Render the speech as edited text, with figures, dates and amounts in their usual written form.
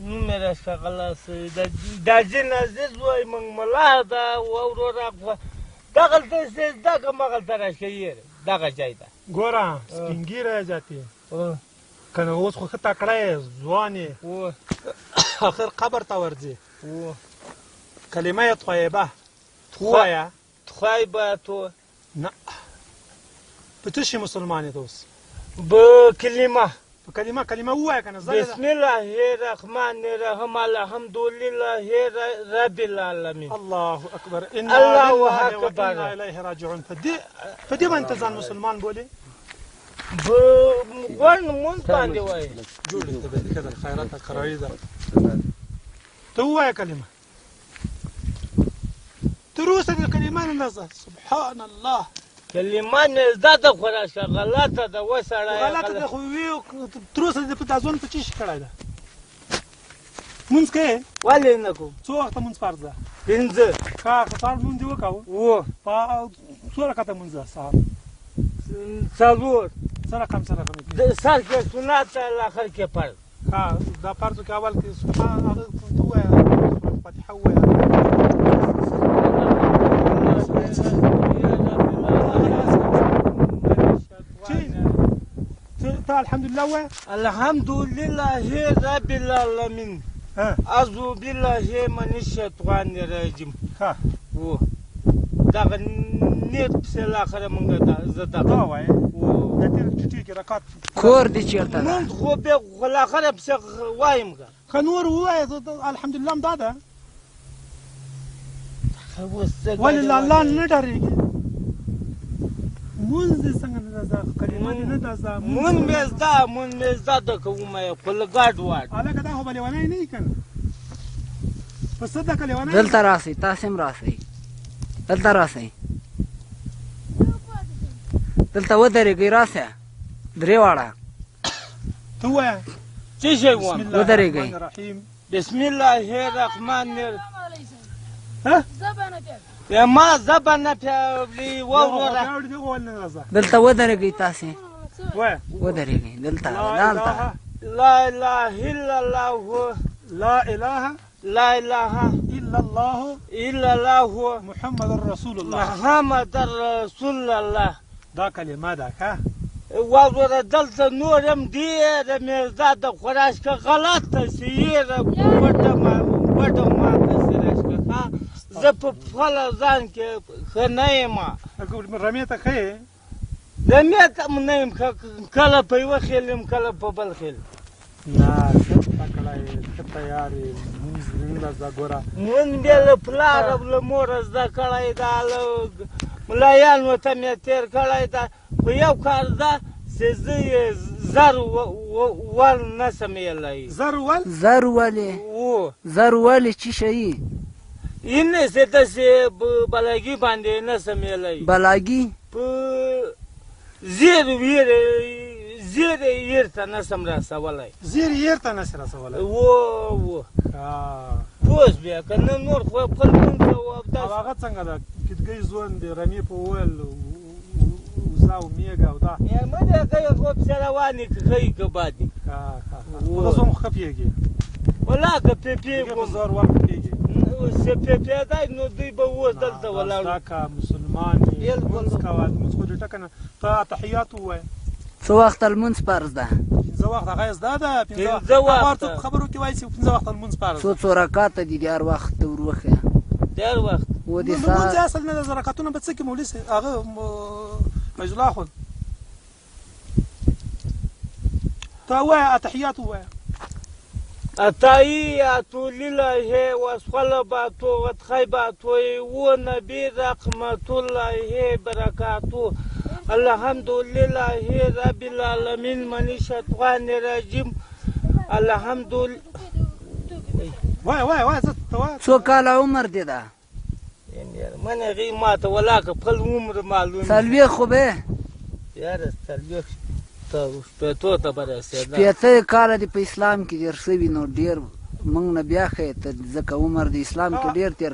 نوم یې راڅخه غلا سوی دا ځین عزیز وایي موږ ملا ده وروره دغلته چې زده کړه مغلته راشه یېره دغه ځای ده ګوره سپین ږیری ذاتې که نه اوس خو ښه تکړه یې ځوان یې اخر قبر ته ورځې کلمه طیبه ووایه طیبه تو نه په څه شي مسلمان یې ته اوس بکلمه په کلمه ووایه که نه بسم الله الرحمن الرحیم الحمدلله رب العالمین الله اکبر الله اکبر انا الیه راجعون په دې باندې ته ځان مسلمان بولې غوړ لمونځ باندې وایي جوړ ته به ښه ده خیرات قراري ده ته ووایه کلمه تر اوسه دې کلمه نه زده سبحان الله کلمه مې زده ده خو راشه غلطه ده وسړی غلطه ده خو وي تر اوسه دې په دا ځوان په څه شي کړی ده مونځ کوې ولې نه کوم څو وخته مونځ فرض ده 5 ښه سهار لمونځ دې وکړو په څو رکعته مونځ ده سهار 4 څه رقم سر کې سنت اخر کې فرض ها دا فرض کې اول کې سبحان الله ته ووایه سورة الفاتحه ووایه الحمدلله وایه الحمدلله رب العالمین اعوذ بالله من الشیطان الرجیم ها دغه نیت پسې لاخره مونږ زه دغه وایه د تیر ټیټي کې رکعت کور دې چېرته ده مونږ خو بیا خو لاخره پسې وایم که نور ووایه الحمدلله همدا ده ولې له الله نه ډارېږي مونځ دې څنګه نه ده کلمه دې نه ده زده مونځ مې زده ده که ومایه خو له ګډ واډ هلکه دا خو به لیونی نه وي که نه په څه ده که لیونی دلته راسئ تاسې هم راسئ دلته راسئ دلته ودرېږئ راسه درې واړه ته ووایه څه شی وایم ودرېږئ بسم الله الرحمن ما زبه نه پیاوړي وروره دلته ودرېږئ تاسې وایه ودرېږئ دلته لا اله الا الله لا اله لا اله الا الله محمد رسول الله دا کلمه ده که وروره دلته نور هم ډېره مې زده ده خو راشکه غلطه چې یېره ګوډه ماته چې راشکه زه په خپله ځان کې ښه نه یم رمې ته ښه یې رمې ته م نه یم کله په یوه خیل یم کله په بل خیل نه ښه تکړه یې ښه تیار یې لمونځ نه زده ګوره مونځ بیا له پلار او له موره زده کړی ده له ملایانو ته مې تېر کړی ده خو یو کار ده چې زه یې زر ول نه شم ویلی زر ولې زر ولې څه شی اینه چې داسې بلاګي باندې نه شم ویلی بلاګي په زیر یېر ته نه شم رسولی زیر یېر ته نه شې رسولی پوه بیا که نه نور خو خپل مونځ او هغه څنګه ده کتګۍ ځوان دی رمې په وویل وزه او میږه او دا مېرمنې هغه خو پسې روانې که ښه یي که بد یي خو ته هم ښه پوهېږې والله که پېپې په زور ور پوهېږې چې پېپېدی نو دوی به اوس دلته ولاړ زده که مسلمان یې لمونځ کوه لمونځ خو دې ټکه نه ته اتحیات ووایه څه وخته لمونځ فرض ده 5 وخت هغه یې زده ده 5 وخت په خبرو کې وایي چې 5 وخته لمونځ فرض ده څو رکعته دي د هر وخت ته ور وښیه د هر وخت و دې لمونځ اصل نه ده رکعتونه به څه کې مولوي صاحب هغه فیض الله اخوند ته وایه اتحیات ووایه التحيات لله والصلوات والطيبات والنبي رحمة الله بركاته الحمد لله رب العالمين من الشيطان الرجيم الحمد وای څو کاله عمر دې ده من غي ماته ولا خپل عمر معلوم څلوېښت خو به یاره څلوېښت شپېتو ته به رسېده شپېته کاله دې په اسلام کې تېر شوي نو ډېر موږ نه بیا ښه ته ځکه عمر د اسلام کې ډېر تېر